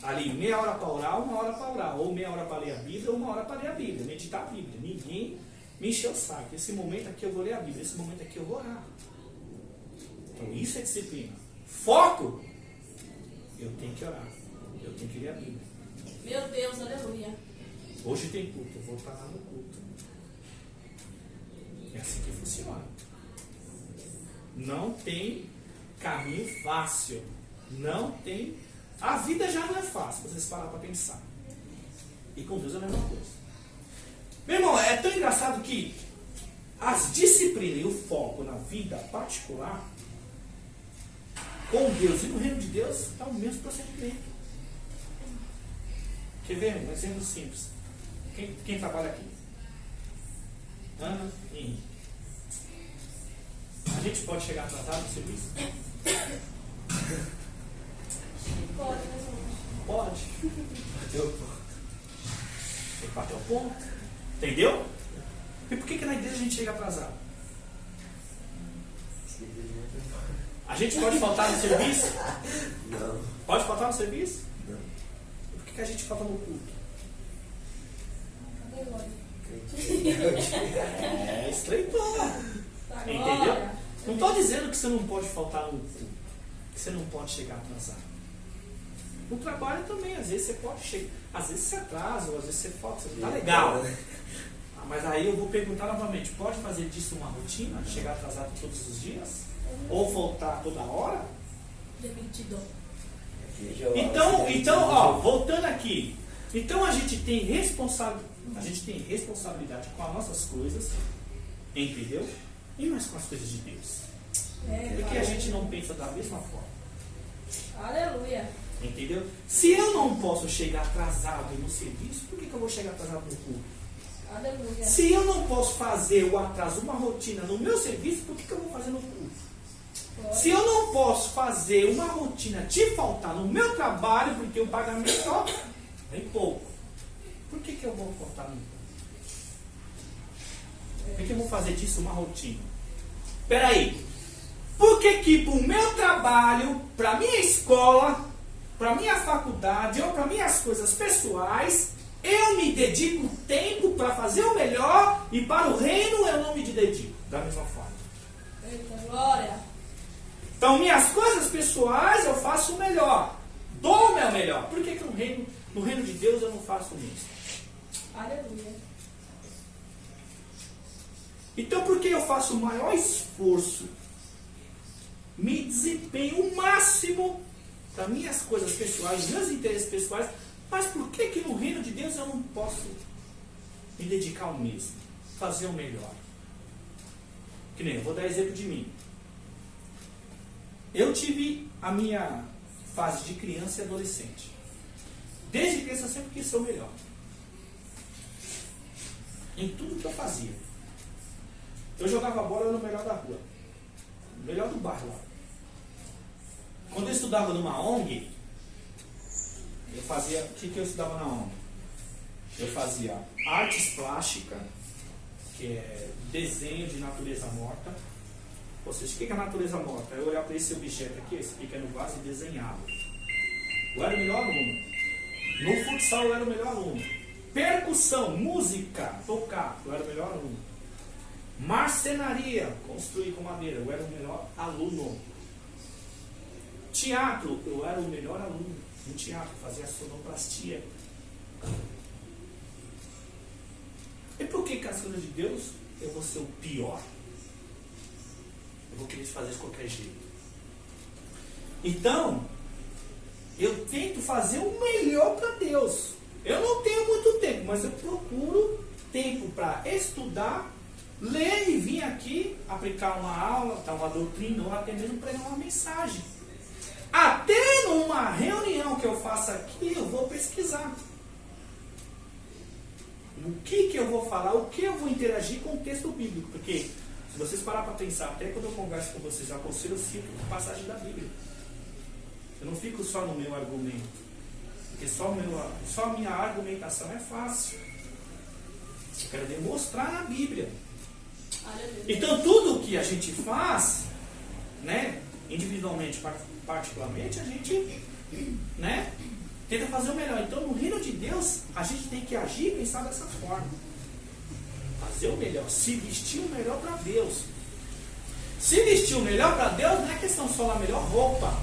Ali, meia hora para orar, uma hora para orar. Ou meia hora para ler a Bíblia, ou uma hora para ler a Bíblia. Meditar a Bíblia. Ninguém me encheu o saco. Esse momento aqui eu vou ler a Bíblia. Esse momento aqui eu vou orar. Então isso é disciplina. Foco! Eu tenho que orar. Eu tenho que ler a Bíblia. Meu Deus, aleluia. Hoje tem culto, eu vou estar lá no culto. É assim que funciona. Não tem caminho fácil. Não tem. A vida já não é fácil, vocês parar para pensar. E com Deus é a mesma coisa. Meu irmão, é tão engraçado que as disciplinas e o foco na vida particular, com Deus e no reino de Deus, é o mesmo procedimento. Quer ver um exemplo simples? Quem trabalha aqui? Ana e Henrique. A gente pode chegar atrasado no serviço? Pode, mas não. Pode. Bateu o ponto. Tem que bater o ponto. Entendeu? E por que na igreja a gente chega atrasado? A gente pode faltar no serviço? Não. Pode faltar no serviço? Não. E por que a gente falta no culto? Cadê glória? É, estreitou. Tá, Entendeu? glória. Não estou dizendo que você não pode faltar no culto. Que você não pode chegar atrasado. No trabalho também, às vezes você pode chegar. Às vezes você atrasa, ou às vezes você falta. Você tá legal. Ah, mas aí eu vou perguntar novamente, pode fazer disso uma rotina? Chegar atrasado todos os dias? Ou faltar toda hora? Demitido. Então, ó, voltando aqui. Então a gente tem responsabilidade com as nossas coisas, entendeu? E mais com as coisas de Deus. Porque a gente não pensa da mesma forma. Aleluia. Entendeu? Se eu não posso chegar atrasado no serviço, por que eu vou chegar atrasado no culto? Aleluia. Se eu não posso fazer o atraso, uma rotina no meu serviço, por que eu vou fazer no culto? Se eu não posso fazer uma rotina de faltar no meu trabalho, porque o pagamento ó, é pouco, por que eu vou faltar no culto? Por que eu vou fazer disso uma rotina? Peraí, por que para o meu trabalho, para a minha escola, para a minha faculdade ou para minhas coisas pessoais, eu me dedico tempo para fazer o melhor e para o reino eu não me dedico da mesma forma? Eita, glória. Então, minhas coisas pessoais eu faço o melhor. Dou o meu melhor. Por que no reino de Deus eu não faço o mesmo? Aleluia. Então, por que eu faço o maior esforço? Me desempenho o máximo para minhas coisas pessoais, meus interesses pessoais. Mas por que no reino de Deus eu não posso me dedicar ao mesmo? Fazer o melhor? Que nem, eu vou dar exemplo de mim. Eu tive a minha fase de criança e adolescente. Desde criança eu sempre quis ser o melhor. Em tudo que eu fazia. Eu jogava bola, eu era o melhor da rua. O melhor do bairro lá. Quando eu estudava numa ONG, eu fazia... O que eu estudava na ONG? Eu fazia artes plásticas, que é desenho de natureza morta. Ou seja, o que é a natureza morta? Eu olhar para esse objeto aqui, esse pequeno vaso, e desenhá-lo. Eu era o melhor aluno. No futsal eu era o melhor aluno. Percussão, música, tocar, eu era o melhor aluno. Marcenaria, construir com madeira, eu era o melhor aluno. Teatro, eu era o melhor aluno. No teatro, fazia sonoplastia. E por que as coisas de Deus eu vou ser o pior? Eu vou querer fazer de qualquer jeito. Então, eu tento fazer o melhor para Deus. Eu não tenho muito tempo, mas eu procuro tempo para estudar, ler e vir aqui aplicar uma aula, dar uma doutrina ou até mesmo pregar uma mensagem. Até numa reunião que eu faço aqui, eu vou pesquisar. O que eu vou falar, o que eu vou interagir com o texto bíblico. Porque, se vocês parar para pensar, até quando eu converso com vocês, eu aconselho, eu cito passagem da Bíblia. Eu não fico só no meu argumento. Porque só a minha argumentação é fácil. Eu quero demonstrar na Bíblia. Aleluia. Então, tudo que a gente faz, né, individualmente, particularmente, a gente, né, tenta fazer o melhor. Então, no reino de Deus, a gente tem que agir e pensar dessa forma. Fazer o melhor, se vestir o melhor para Deus. Se vestir o melhor para Deus não é questão só da melhor roupa,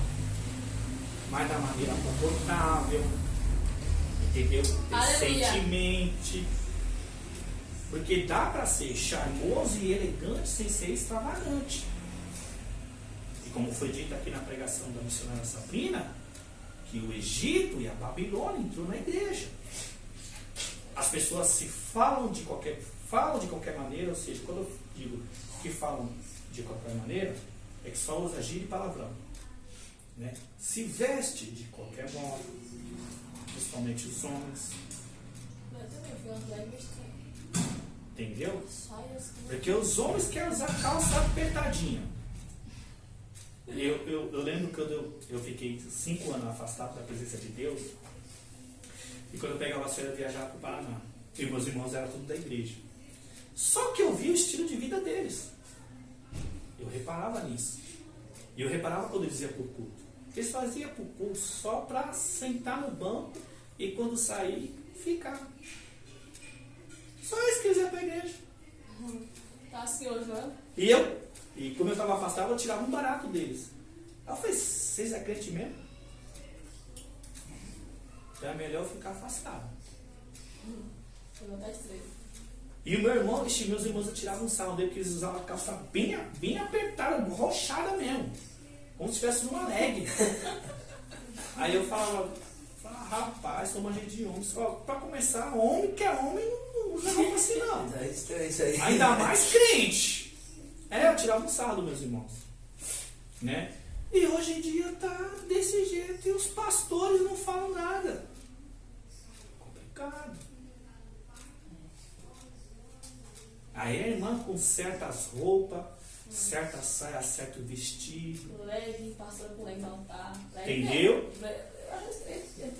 mas da maneira confortável, entendeu? Aleluia. Decentemente. Porque dá para ser charmoso e elegante sem ser extravagante. E como foi dito aqui na pregação da missionária Sabrina, que o Egito e a Babilônia entrou na igreja. As pessoas se falam de qualquer maneira, ou seja, quando eu digo que falam de qualquer maneira, é que só usa gíria e palavrão. Né? Se veste de qualquer modo, principalmente os homens. Eu também fui uma colega estranha. Entendeu? Saias com... Porque os homens querem usar calça apertadinha. Eu lembro quando eu fiquei 5 anos afastado da presença de Deus, e quando eu pegava as férias viajava para o Paraná, e meus irmãos eram tudo da igreja. Só que eu vi o estilo de vida deles. Eu reparava nisso. E eu reparava quando eles iam para o culto. Eles faziam para o culto só para sentar no banco e quando sair, ficar. Só isso que eles iam para a igreja. Tá assim hoje, né? E como eu estava afastado, eu tirava um barato deles. Aí eu falei, vocês é crente mesmo? Então é melhor eu ficar afastado. Eu vou dar estrela. E o meu irmão, meus irmãos tiravam um sarro dele, porque eles usavam a calça bem apertada, rochada mesmo. Como se estivesse numa leg. Aí eu falava, rapaz, sou uma gente de homem. Só pra começar, homem que é homem não usa roupa assim não. É estranho isso aí. Ainda mais crente. Eu tirava um sarro dos meus irmãos. Né? E hoje em dia tá desse jeito e os pastores não falam nada. Complicado. Aí a irmã com certas roupas, certa saia, certo vestido. Leve, passando por leve no altar. Entendeu?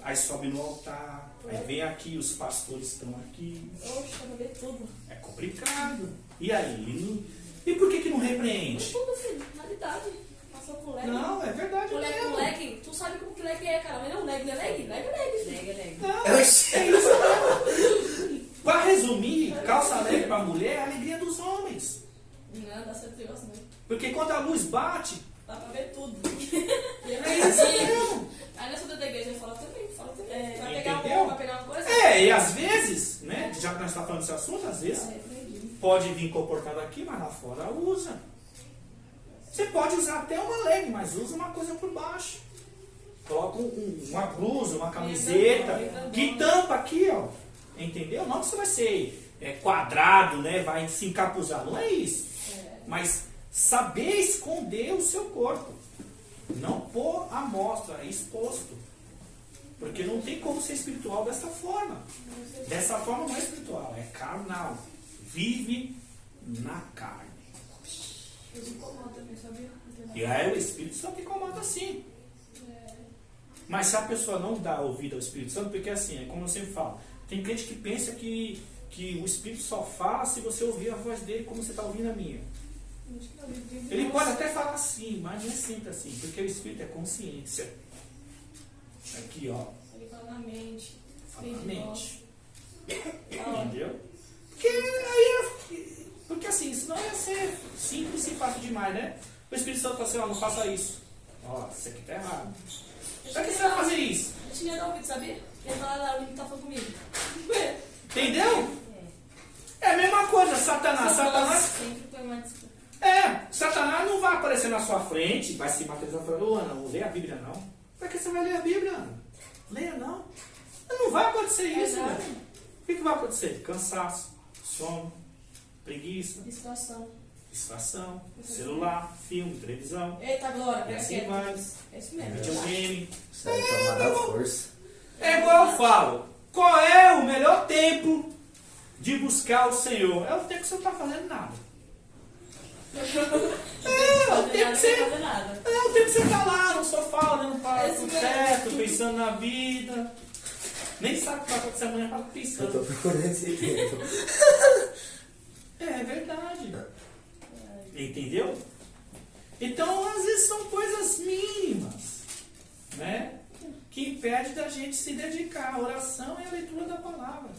Aí sobe no altar, aí vem aqui, os pastores estão aqui. Oxe, eu vou ver tudo. É complicado. E aí? E por que não repreende? Tudo, filho. Realidade. Passou com leg. Não, é verdade Moleque mesmo. com leg. Tu sabe como que leg é, cara. Mas não, leg não é leg. Leg é leg. Leg é leg. Não, é isso mesmo. Para resumir, calça leg para mulher é a alegria dos homens. Não, dá certo negócio não. Porque quando a luz bate, Dá pra ver tudo. é isso mesmo. Aí nessa da igreja eu falo também. Vai Entendeu? pegar vai pegar uma coisa. E às vezes, né, já que nós estamos falando desse assunto, às vezes pode vir comportado aqui, mas lá fora usa. Você pode usar até uma leg, mas usa uma coisa por baixo. Coloca uma blusa, uma camiseta, que tampa aqui, ó. Entendeu? Não que você vai ser quadrado, né? Vai se encapuzar. Não é isso. Mas saber esconder o seu corpo. Não pôr à mostra, exposto. Porque não tem como ser espiritual dessa forma. Dessa forma não é espiritual, é carnal. Vive na carne. Eu incomodo também, sabia? E aí o Espírito Santo incomoda assim. Mas se a pessoa não dá ouvido ao Espírito Santo, porque assim, é como eu sempre falo, tem crente que pensa que o Espírito só fala se você ouvir a voz dele como você está ouvindo a minha. Ele pode até falar assim, mas não é sempre assim, porque o Espírito é consciência. Aqui, ó. Ele fala na mente. Fala na mente. Fala. Entendeu? Porque assim, senão ia ser simples e fácil demais, né? O Espírito Santo fala assim, ó, não faça isso. Ó, isso aqui tá errado. Pra que você vai fazer isso? Eu tinha dado ouvido, sabia? Ele fala lá, o que tá falando comigo. Entendeu? É a mesma coisa, Satanás. Sempre põe uma desculpa. Satanás não vai aparecer na sua frente, vai se materializar e falar, ô Ana, não lê a Bíblia não. Pra que você vai ler a Bíblia, Ana? Leia não. Não vai acontecer isso, né? O que vai acontecer? Cansaço, sono, preguiça, distração, celular, filme, televisão. Eita, Glória. E assim vai. É isso mesmo. Videogame. Isso aí é tomar da força. É igual eu falo. Qual é o melhor tempo de buscar o Senhor? É o tempo que você não está fazendo nada. É o tempo que você... É o tempo que você está lá no sofá, olhando para o teto, pensando na vida. Nem sabe o que vai acontecer amanhã, para Eu tô pensando. procurando esse tempo. É verdade. Entendeu? Então, às vezes são coisas mínimas, né? que impede da gente se dedicar à oração e à leitura da palavra.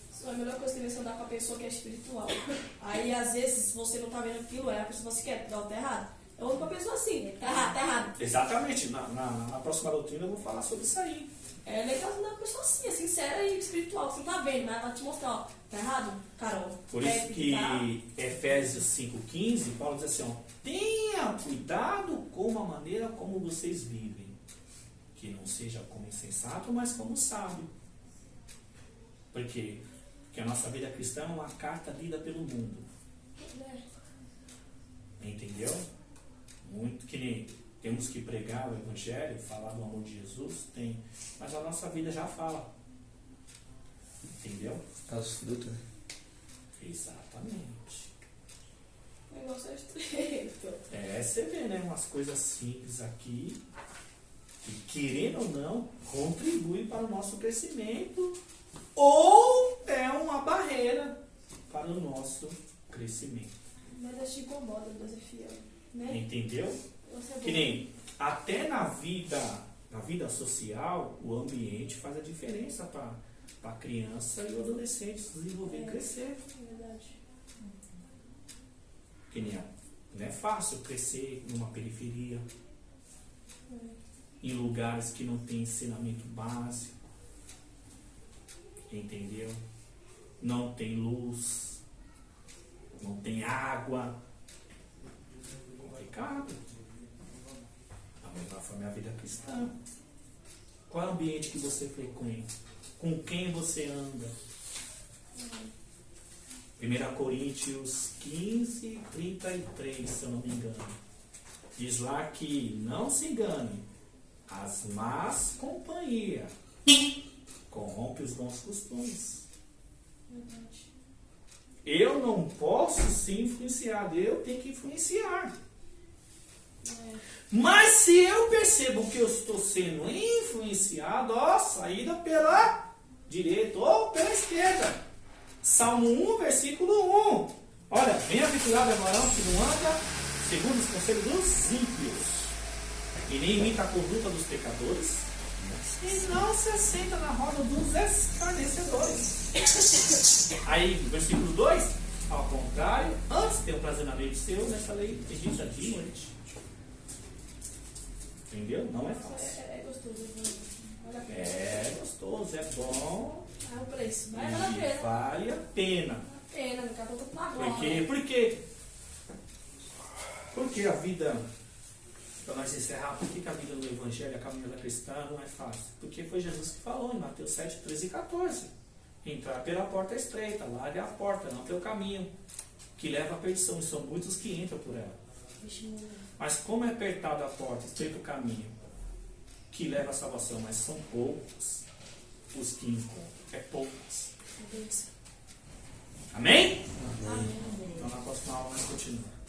Isso é a melhor coisa que você andar com a pessoa que é espiritual. Aí, às vezes, se você não tá vendo aquilo, a pessoa se quer, tá errado. Eu ando com a pessoa assim, tá errado, tá errado. Exatamente. Na próxima doutrina eu vou falar sobre isso aí. É legal andar com a pessoa assim, é sincera e espiritual. Você não tá vendo, mas ela vai te mostrar, ó, tá errado, Carol. Por isso que Efésios 5,15, Paulo diz assim, ó, tenha cuidado com a maneira como vocês vivem, que não seja como insensato, mas como sábio. Por quê? Porque a nossa vida cristã é uma carta lida pelo mundo. Entendeu? Muito que nem temos que pregar o Evangelho, falar do amor de Jesus, tem, mas a nossa vida já fala. Entendeu? Os frutos, né? Exatamente. O negócio é estreito. Você vê, né? Umas coisas simples aqui, que querendo ou não, contribui para o nosso crescimento, ou é uma barreira para o nosso crescimento. Mas a te incomoda, Deus é fiel, né? Entendeu? Você é Que bom. nem até na vida social, o ambiente faz a diferença para a criança e o adolescente se desenvolver e crescer. É verdade. Que nem não é fácil crescer numa periferia, em lugares que não tem ensinamento básico, entendeu? Não tem luz, não tem água, complicado. A mesma forma é a vida cristã. Qual é o ambiente que você frequenta? Com quem você anda? 1 Coríntios 15, 33, se eu não me engano. Diz lá que não se engane, as más companhias corrompe os bons costumes. Verdade. Eu não posso ser influenciado, eu tenho que influenciar. Mas se eu percebo que eu estou sendo influenciado, saída pela direita ou pela esquerda. Salmo 1, versículo 1. Olha, bem-aventurado é o varão que não anda segundo os conselhos dos ímpios, e nem imita a conduta dos pecadores, e não se assenta na roda dos escarnecedores. Aí, versículo 2, ao contrário, antes tem um prazer na lei do Senhor, nessa lei medita dia e noite. Entendeu? Não é fácil. É gostoso, vale a pena. É gostoso, é bom. É o preço, mas E vale a pena. vale a pena. Vale a pena, não acabou tudo na Porque a vida, para nós encerrar, por que a vida no Evangelho, a caminhada cristã não é fácil? Porque foi Jesus que falou em Mateus 7, 13 e 14. Entrar pela porta estreita, largue a porta, não pelo caminho, que leva à perdição, e são muitos que entram por ela. Mas como é apertada a porta, estreito o caminho, que leva à salvação, mas são poucos os que encontram. É poucos. Amém? Amém. Então na próxima aula nós continuamos.